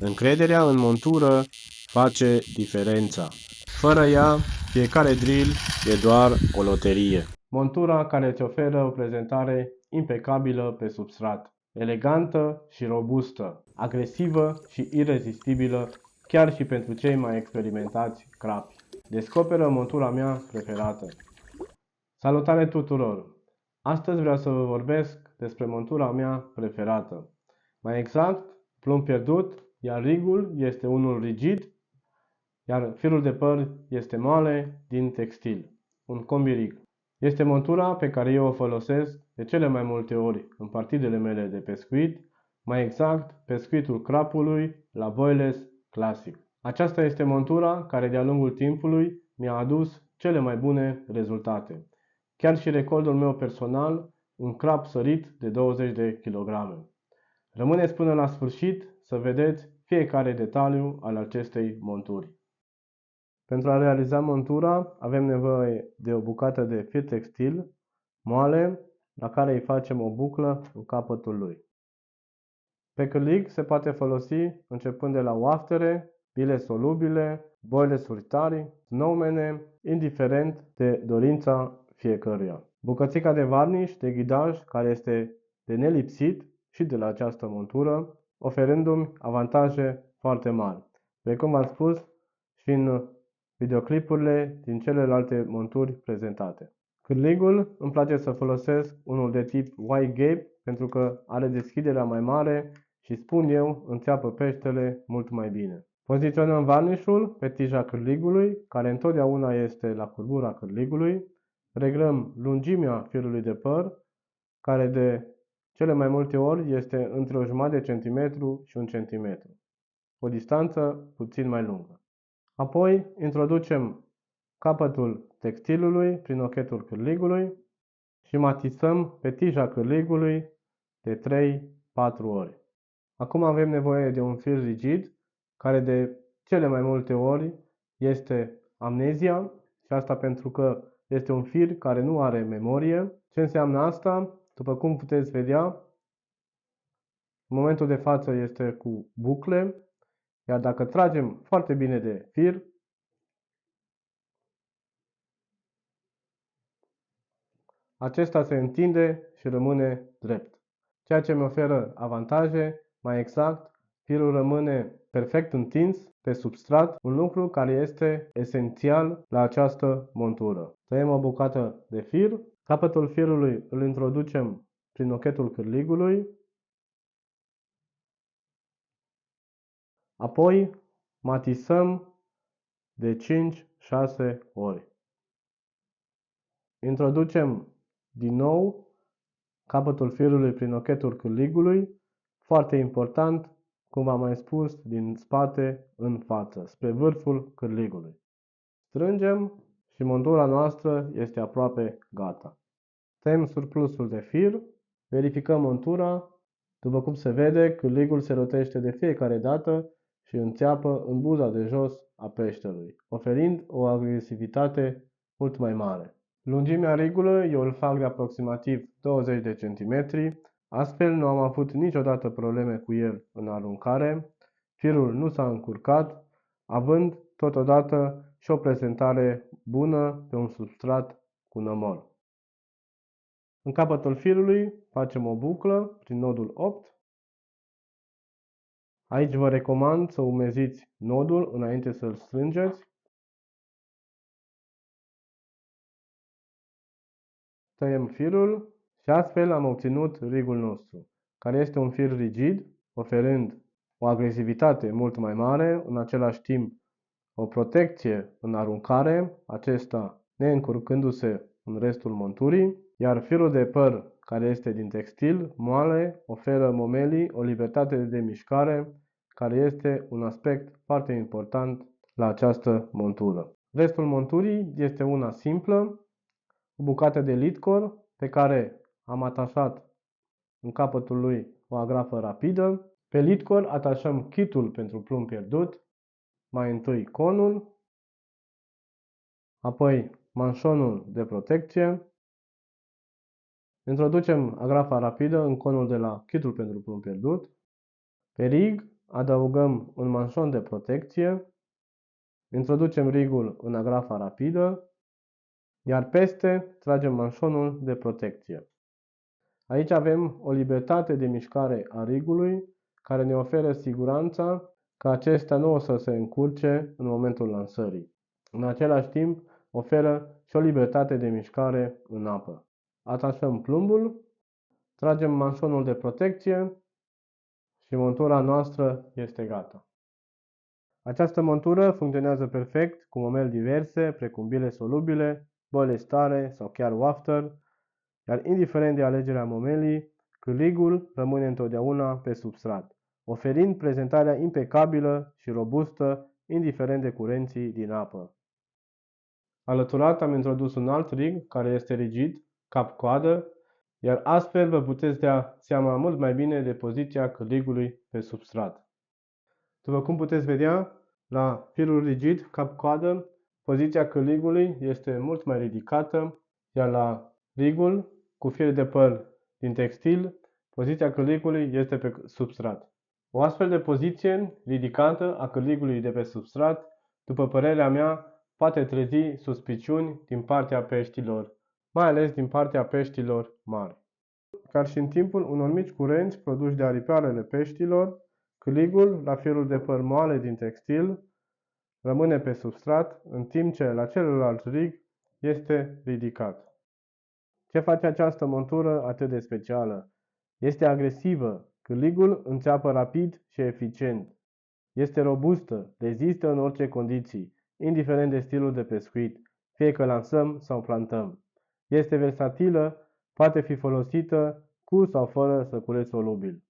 Încrederea în montură face diferența. Fără ea, fiecare drill e doar o loterie. Montura care îți oferă o prezentare impecabilă pe substrat, elegantă și robustă, agresivă și irezistibilă, chiar și pentru cei mai experimentați crapi. Descoperă montura mea preferată. Salutare tuturor! Astăzi vreau să vă vorbesc despre montura mea preferată. Mai exact, plumb pierdut, iar rigul este unul rigid, iar firul de păr este moale din textil, un combi rig. Este montura pe care eu o folosesc de cele mai multe ori în partidele mele de pescuit, mai exact pescuitul crapului la Boilers Classic. Aceasta este montura care de-a lungul timpului mi-a adus cele mai bune rezultate. Chiar și recordul meu personal, un crap sărit de 20 de kilograme. Rămâneți până la sfârșit să vedeți fiecare detaliu al acestei monturi. Pentru a realiza montura avem nevoie de o bucată de fir textil moale, la care îi facem o buclă în capătul lui. Pe cârlig se poate folosi începând de la oaftere, bile solubile, boile surtari, snowmene, indiferent de dorința fiecăruia. Bucățica de varniș de ghidaj care este de nelipsit și de la această montură, oferându-mi avantaje foarte mari, precum v-am spus și în videoclipurile din celelalte monturi prezentate. Cârligul îmi place să folosesc unul de tip wide gape pentru că are deschiderea mai mare și, spun eu, înțeapă peștele mult mai bine. Poziționăm varnișul pe tija cârligului, care întotdeauna este la curbura cârligului. Reglăm lungimea firului de păr, care de cele mai multe ori este între o jumătate de centimetru și 1 centimetru, o distanță puțin mai lungă. Apoi introducem capătul textilului prin ochetul cârligului și matisăm pe tija cârligului de 3-4 ori. Acum avem nevoie de un fir rigid, care de cele mai multe ori este amnezia, și asta pentru că este un fir care nu are memorie. Ce înseamnă asta? După cum puteți vedea, în momentul de față este cu bucle, iar dacă tragem foarte bine de fir, acesta se întinde și rămâne drept, ceea ce mi oferă avantaje. Mai exact, firul rămâne perfect întins pe substrat, un lucru care este esențial la această montură. Tăiem o bucată de fir, capătul firului îl introducem prin ochetul cârligului, apoi matisăm de 5-6 ori. Introducem din nou capătul firului prin ochetul cârligului, foarte important, cum v-am mai spus, din spate în față, spre vârful cârligului. Strângem și montura noastră este aproape gata. Tăiem surplusul de fir, verificăm montura. După cum se vede, cârligul se rotește de fiecare dată și înțeapă în buza de jos a peștelui, oferind o agresivitate mult mai mare. Lungimea rigului eu îl fac de aproximativ 20 de centimetri, astfel nu am avut niciodată probleme cu el în aruncare, firul nu s-a încurcat, având totodată și o prezentare bună pe un substrat cu nămol. În capătul firului facem o buclă prin nodul 8. Aici vă recomand să umeziți nodul înainte să-l strângeți. Tăiem firul și astfel am obținut rigul nostru, care este un fir rigid, oferând o agresivitate mult mai mare, în același timp o protecție în aruncare, acesta neîncurcându-se în restul monturii, iar firul de păr, care este din textil, moale, oferă momelii o libertate de mișcare, care este un aspect foarte important la această montură. Restul monturii este una simplă, o bucată de litcor pe care am atașat în capătul lui o agrafă rapidă. Pe litcor atașăm kitul pentru plumb pierdut, mai întâi conul, apoi manșonul de protecție. Introducem agrafa rapidă în conul de la kitul pentru plumb pierdut. Pe rig adăugăm un manșon de protecție, introducem rigul în agrafa rapidă, iar peste tragem manșonul de protecție. Aici avem o libertate de mișcare a rigului care ne oferă siguranța că acesta nu o să se încurce în momentul lansării. În același timp, oferă și o libertate de mișcare în apă. Atașăm plumbul, tragem manșonul de protecție și montura noastră este gata. Această montură funcționează perfect cu momeli diverse, precum bile solubile, băle stare sau chiar wafter, iar indiferent de alegerea momelii, cârligul rămâne întotdeauna pe substrat, oferind prezentarea impecabilă și robustă, indiferent de curenții din apă. Alăturat am introdus un alt rig care este rigid, cap-coadă, iar astfel vă puteți da seama mult mai bine de poziția cârligului pe substrat. După cum puteți vedea, la firul rigid, cap-coadă, poziția cârligului este mult mai ridicată, iar la rigul cu fir de păr din textil, poziția cârligului este pe substrat. O astfel de poziție ridicată a cârligului de pe substrat, după părerea mea, poate trezi suspiciuni din partea peștilor, mai ales din partea peștilor mari. Chiar și în timpul unor mici curenți produși de aripioarele peștilor, cârligul la firul de păr moale din textil rămâne pe substrat, în timp ce la celălalt rig este ridicat. Ce face această montură atât de specială? Este agresivă, cârligul înțeapă rapid și eficient. Este robustă, rezistă în orice condiții, indiferent de stilul de pescuit, fie că lansăm sau plantăm. Este versatilă, poate fi folosită cu sau fără săculeț solubil.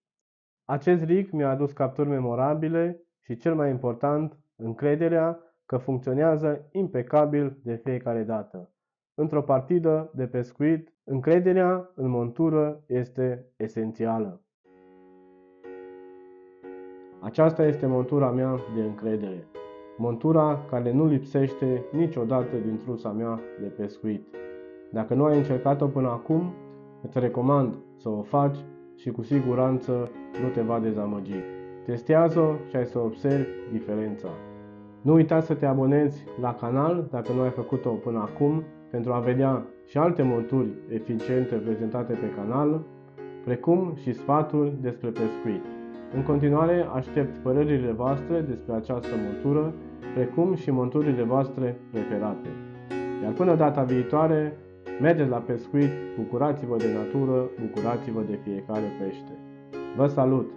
Acest rig mi-a adus capturi memorabile și, cel mai important, încrederea că funcționează impecabil de fiecare dată. Într-o partidă de pescuit, încrederea în montură este esențială. Aceasta este montura mea de încredere. Montura care nu lipsește niciodată din trusa mea de pescuit. Dacă nu ai încercat-o până acum, îți recomand să o faci și cu siguranță nu te va dezamăgi. Testează-o și ai să observi diferența. Nu uita să te abonezi la canal dacă nu ai făcut-o până acum pentru a vedea și alte monturi eficiente prezentate pe canal, precum și sfaturi despre pescuit. În continuare, aștept părerile voastre despre această montură, precum și monturile voastre preferate. Iar până data viitoare, mergeți la pescuit, bucurați-vă de natură, bucurați-vă de fiecare pește. Vă salut!